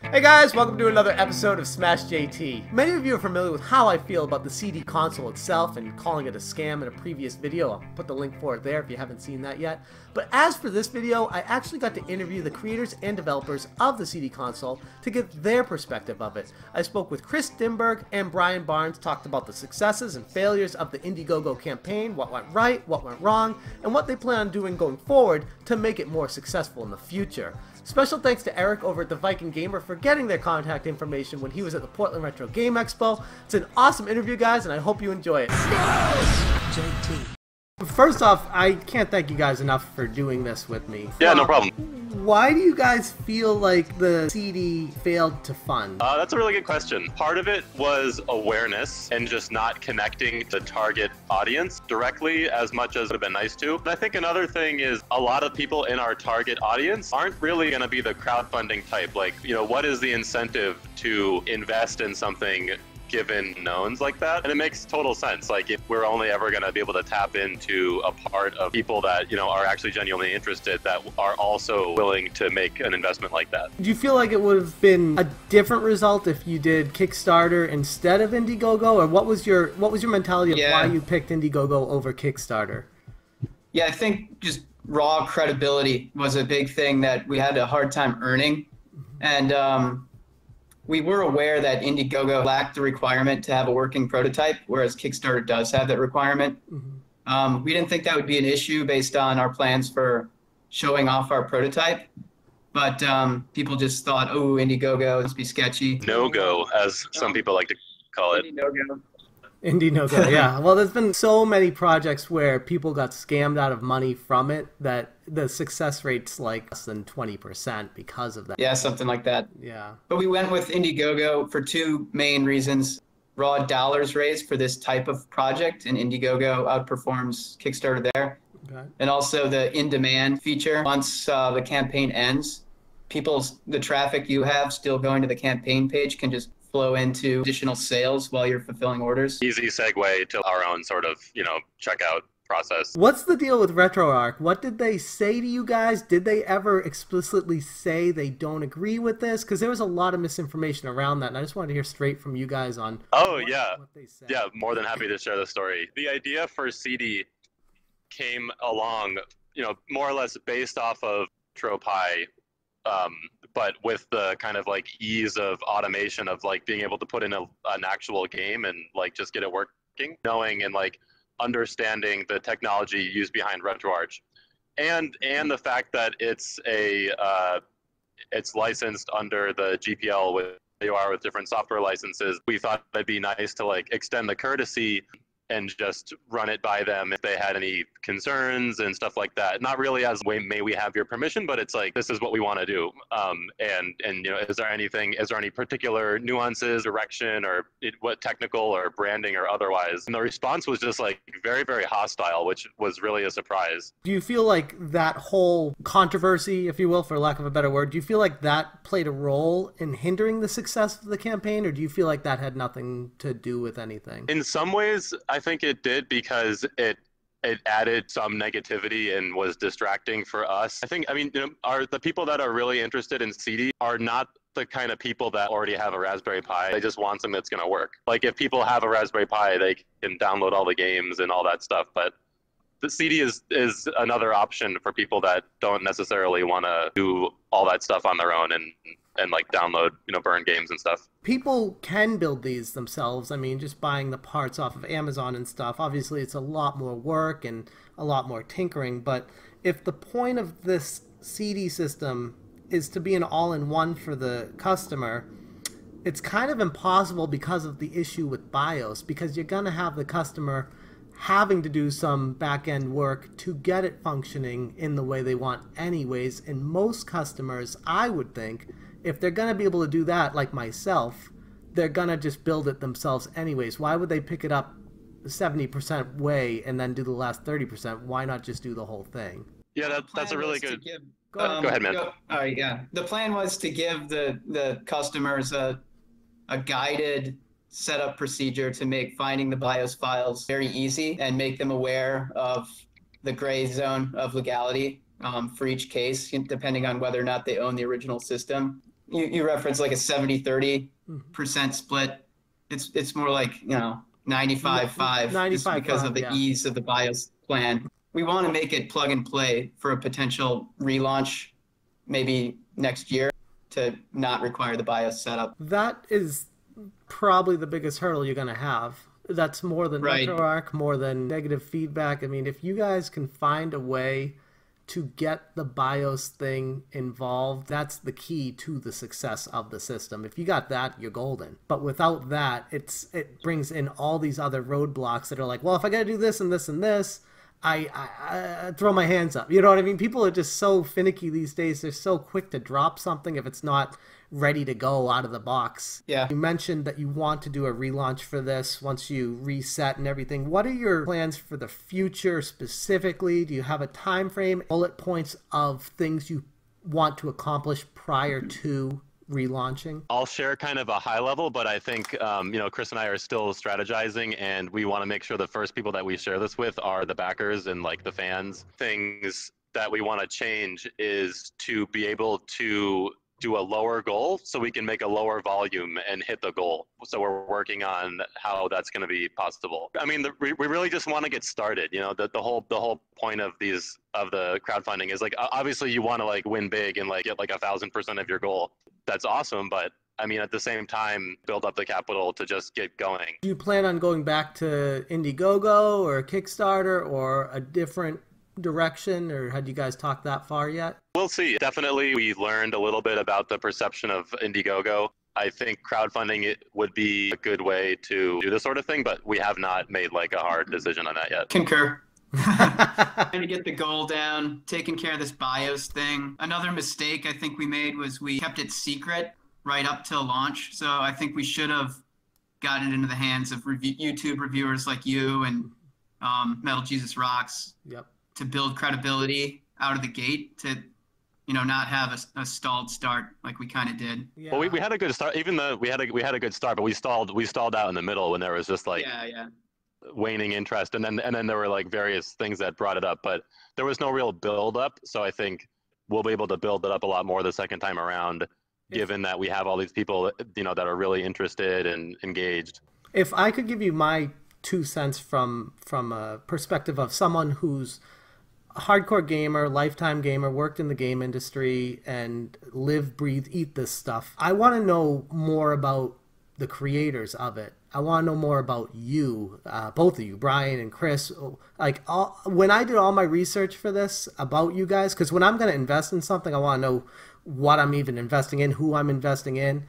Hey guys, welcome to another episode of Smash JT. Many of you are familiar with how I feel about the Seedi console itself and calling it a scam in a previous video. I'll put the link for it there if you haven't seen that yet. But as for this video, I actually got to interview the creators and developers of the Seedi console to get their perspective of it. I spoke with Chris Dimberg and Brian Barnes, talked about the successes and failures of the Indiegogo campaign, what went right, what went wrong, and what they plan on doing going forward to make it more successful in the future. Special thanks to Eric over at the Viking Gamer for getting their contact information when he was at the Portland Retro Game Expo. It's an awesome interview, guys, and I hope you enjoy it. JT. First off, I can't thank you guys enough for doing this with me. Yeah, no problem. Why do you guys feel like the Seedi failed to fund? That's a really good question. Part of it was awareness and just not connecting the target audience directly as much as it would have been nice to. But I think another thing is a lot of people in our target audience aren't really going to be the crowdfunding type. Like, you know, what is the incentive to invest in something given knowns like that? And it makes total sense. Like, if we're only ever going to be able to tap into a part of people that, you know, are actually genuinely interested, that are also willing to make an investment like that. Do you feel like it would have been a different result if you did Kickstarter instead of Indiegogo, or what was your mentality of why you picked Indiegogo over Kickstarter? Yeah, I think just raw credibility was a big thing that we had a hard time earning, and we were aware that Indiegogo lacked the requirement to have a working prototype, whereas Kickstarter does have that requirement. We didn't think that would be an issue based on our plans for showing off our prototype, but people just thought, oh, Indiegogo must be sketchy. No-go, as some people like to call it. Indiegogo, yeah. Well, there's been so many projects where people got scammed out of money from it that the success rate's like less than 20% because of that. Yeah, something like that. Yeah. But we went with Indiegogo for two main reasons. Raw dollars raised for this type of project, and Indiegogo outperforms Kickstarter there. Okay. And also the in-demand feature. Once the campaign ends, the traffic you have still going to the campaign page can just flow into additional sales while you're fulfilling orders. Easy segue to our own sort of, you know, checkout process. What's the deal with RetroArch? What did they say to you guys? Did they ever explicitly say they don't agree with this? Because there was a lot of misinformation around that, and I just wanted to hear straight from you guys on what they said. Yeah, more than happy to share the story. The idea for Seedi came along, you know, more or less based off of RetroPie, but with the kind of like ease of automation of like being able to put in an actual game and like just get it working, knowing and like understanding the technology used behind RetroArch, and the fact that it's licensed under the GPL with different software licenses. We thought it'd be nice to like extend the courtesy and just run it by them if they had any concerns and stuff like that. Not really as, may we have your permission, but it's like, this is what we want to do. And you know, is there any particular nuances, direction, or what technical or branding or otherwise? And the response was just like very, very hostile, which was really a surprise. Do you feel like that whole controversy, if you will, for lack of a better word, do you feel like that played a role in hindering the success of the campaign, or do you feel like that had nothing to do with anything? In some ways, I think it did, because it added some negativity and was distracting for us. I mean, you know, the people that are really interested in Seedi are not the kind of people that already have a Raspberry Pi. They just want something that's going to work. Like, if people have a Raspberry Pi, they can download all the games and all that stuff. But the Seedi is another option for people that don't necessarily want to do all that stuff on their own and like download, you know, burn games and stuff. People can build these themselves. I mean, just buying the parts off of Amazon and stuff. Obviously, it's a lot more work and a lot more tinkering, but if the point of this Seedi system is to be an all-in-one for the customer, it's kind of impossible because of the issue with BIOS, because you're going to have the customer having to do some back-end work to get it functioning in the way they want anyways, and most customers, I would think, if they're going to be able to do that, like myself, they're going to just build it themselves anyways. Why would they pick it up 70% way and then do the last 30%? Why not just do the whole thing? Yeah, that's a really good... Go ahead, man. All right, yeah. The plan was to give the customers a guided setup procedure to make finding the BIOS files very easy and make them aware of the gray zone of legality for each case, depending on whether or not they own the original system. you reference like a 70-30% split. It's more like, 95-5 just because of the ease of the BIOS plan. We want to make it plug and play for a potential relaunch maybe next year to not require the BIOS setup. That is probably the biggest hurdle you're going to have. That's more than RetroArch, more than negative feedback. I mean, if you guys can find a way to get the BIOS thing involved, that's the key to the success of the system. If you got that, you're golden. But without that, it brings in all these other roadblocks that are like, well, if I got to do this and this and this, I throw my hands up. You know what I mean? People are just so finicky these days. They're so quick to drop something if it's not ready to go out of the box. Yeah. You mentioned that you want to do a relaunch for this once you reset and everything. What are your plans for the future specifically? Do you have a time frame, bullet points of things you want to accomplish prior to relaunching? I'll share kind of a high level, but I think, Chris and I are still strategizing, and we want to make sure the first people that we share this with are the backers and like the fans. Things that we want to change is to be able to do a lower goal so we can make a lower volume and hit the goal. So we're working on how that's going to be possible. I mean, we really just want to get started. The whole point of the crowdfunding is like, obviously you want to like win big and like get like 1,000% of your goal. That's awesome, but I mean, at the same time, build up the capital to just get going. Do you plan on going back to Indiegogo or Kickstarter or a different direction, or had you guys talked that far yet? We'll see. Definitely, we learned a little bit about the perception of Indiegogo. I think crowdfunding would be a good way to do this sort of thing, but we have not made like a hard decision on that yet. Concur. Trying to get the goal down, taking care of this BIOS thing. Another mistake I think we made was we kept it secret right up till launch. So I think we should have gotten it into the hands of YouTube reviewers like you and Metal Jesus Rocks. Yep. To build credibility out of the gate, to not have a stalled start like we kind of did. Yeah. Well, we had a good start, even though we had a good start, but we stalled out in the middle when there was just like waning interest, and then there were like various things that brought it up, but there was no real build up. So I think we'll be able to build it up a lot more the second time around, given that we have all these people that are really interested and engaged. If I could give you my 2 cents from a perspective of someone who's a hardcore gamer, lifetime gamer, worked in the game industry, and live, breathe, eat this stuff, I want to know more about the creators of it. I want to know more about you, both of you, Bryon and Chris. Like, when I did all my research for this about you guys, because when I'm going to invest in something, I want to know what I'm even investing in, who I'm investing in.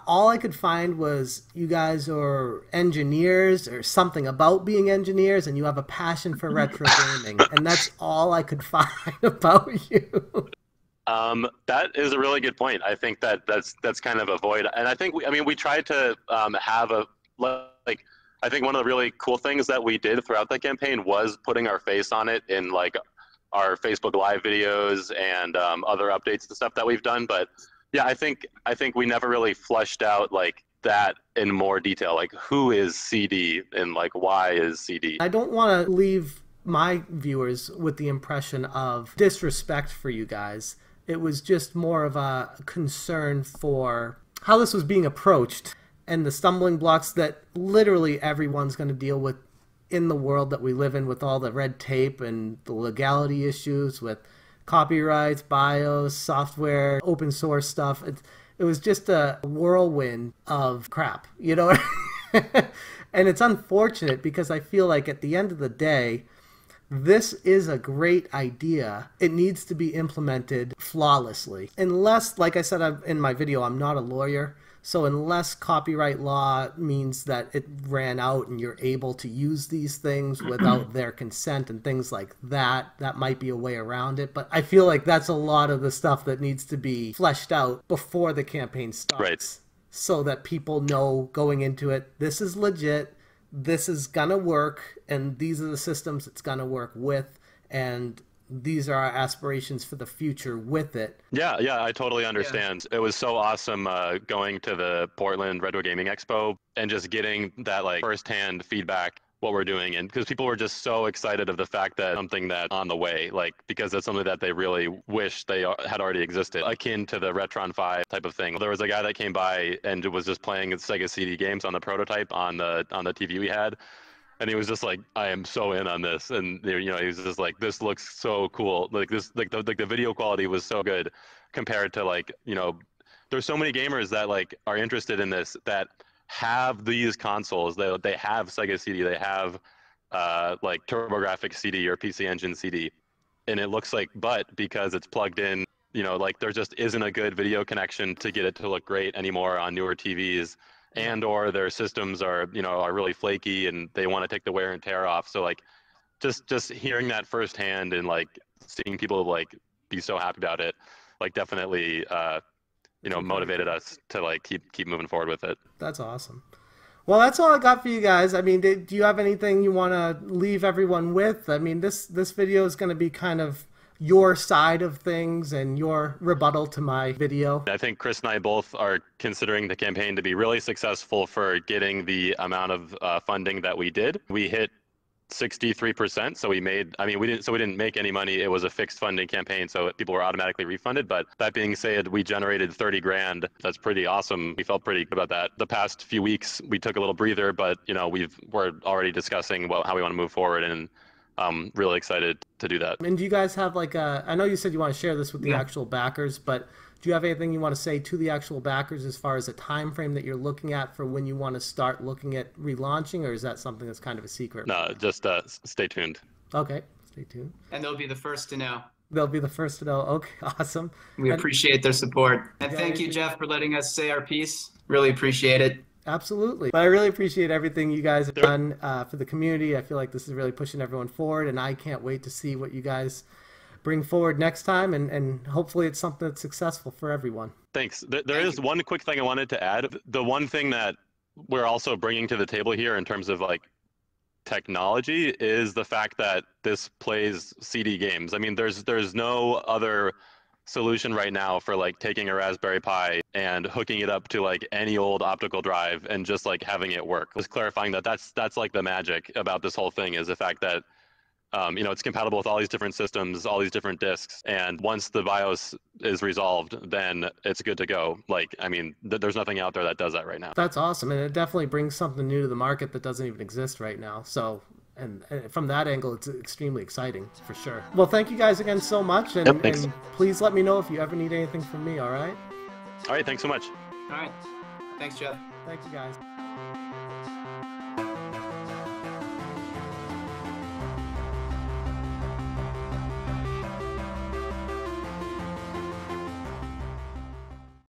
All I could find was you guys are engineers or something about being engineers, and you have a passion for retro gaming, and that's all I could find about you. That is a really good point. I think that's kind of a void, and I think we tried to have I think one of the really cool things that we did throughout the campaign was putting our face on it in like our Facebook Live videos and other updates and stuff that we've done, but. Yeah, I think we never really fleshed out like that in more detail. Like, who is Seedi and like why is Seedi? I don't want to leave my viewers with the impression of disrespect for you guys. It was just more of a concern for how this was being approached and the stumbling blocks that literally everyone's going to deal with in the world that we live in, with all the red tape and the legality issues with copyrights, BIOS, software, open source stuff. It was just a whirlwind of crap, And it's unfortunate because I feel like at the end of the day, this is a great idea. It needs to be implemented flawlessly. Unless, like I said in my video, I'm not a lawyer. So unless copyright law means that it ran out and you're able to use these things without their consent and things like that, that might be a way around it. But I feel like that's a lot of the stuff that needs to be fleshed out before the campaign starts. Right. So that people know going into it, this is legit, this is gonna work, and these are the systems it's gonna work with, and these are our aspirations for the future with it. Yeah, I totally understand. Yeah. It was so awesome going to the Portland Retro Gaming Expo and just getting that like firsthand feedback what we're doing, and because people were just so excited of the fact that something that on the way, like, because it's something that they really wish they had already existed, akin to the Retron 5 type of thing. There was a guy that came by and was just playing Sega CD games on the prototype on the TV we had, and he was just like, I am so in on this. And you know, he was just like, this looks so cool. Like this, like the video quality was so good compared to, like, you know, there's so many gamers that like are interested in this that have these consoles. They have Sega CD, they have like TurboGrafx CD or PC Engine CD, and it looks like butt because it's plugged in. You know, like there just isn't a good video connection to get it to look great anymore on newer TVs. And or their systems are, you know, are really flaky and they want to take the wear and tear off. So like just hearing that firsthand and like seeing people like be so happy about it, like definitely you know, motivated us to like keep moving forward with it. That's awesome. Well, that's all I got for you guys. I mean, do you have anything you want to leave everyone with? I mean, this video is going to be kind of your side of things and your rebuttal to my video. I think Chris and I both are considering the campaign to be really successful for getting the amount of funding that we did. We hit 63%, so we made, I mean, we didn't make any money. It was a fixed funding campaign, so people were automatically refunded. But that being said, we generated 30 grand. That's pretty awesome. We felt pretty good about that. The past few weeks, we took a little breather, but you know, we're already discussing how we want to move forward, and I'm really excited to do that. And do you guys have like I know you said you want to share this with the actual backers, but do you have anything you want to say to the actual backers as far as a time frame that you're looking at for when you want to start looking at relaunching, or is that something that's kind of a secret? No, just stay tuned. Okay, stay tuned. And they'll be the first to know. They'll be the first to know. Okay, awesome. We appreciate their support. And thank you, Jeff, for letting us say our piece. Really appreciate it. Absolutely. But I really appreciate everything you guys have done for the community. I feel like this is really pushing everyone forward, and I can't wait to see what you guys bring forward next time, and hopefully it's something that's successful for everyone. Thanks. There is one quick thing I wanted to add. The one thing that we're also bringing to the table here in terms of like technology is the fact that this plays CD games. I mean, there's no other solution right now for like taking a Raspberry Pi and hooking it up to like any old optical drive and just like having it work. Just clarifying that that's like the magic about this whole thing, is the fact that you know, it's compatible with all these different systems, all these different disks, and once the BIOS is resolved, then it's good to go. Like, I mean, there's nothing out there that does that right now. That's awesome, and it definitely brings something new to the market that doesn't even exist right now. So, and from that angle, it's extremely exciting for sure. Well, thank you guys again so much, and, and please let me know if you ever need anything from me. All right. All right. Thanks so much. All right. Thanks, Jeff. Thank you, guys.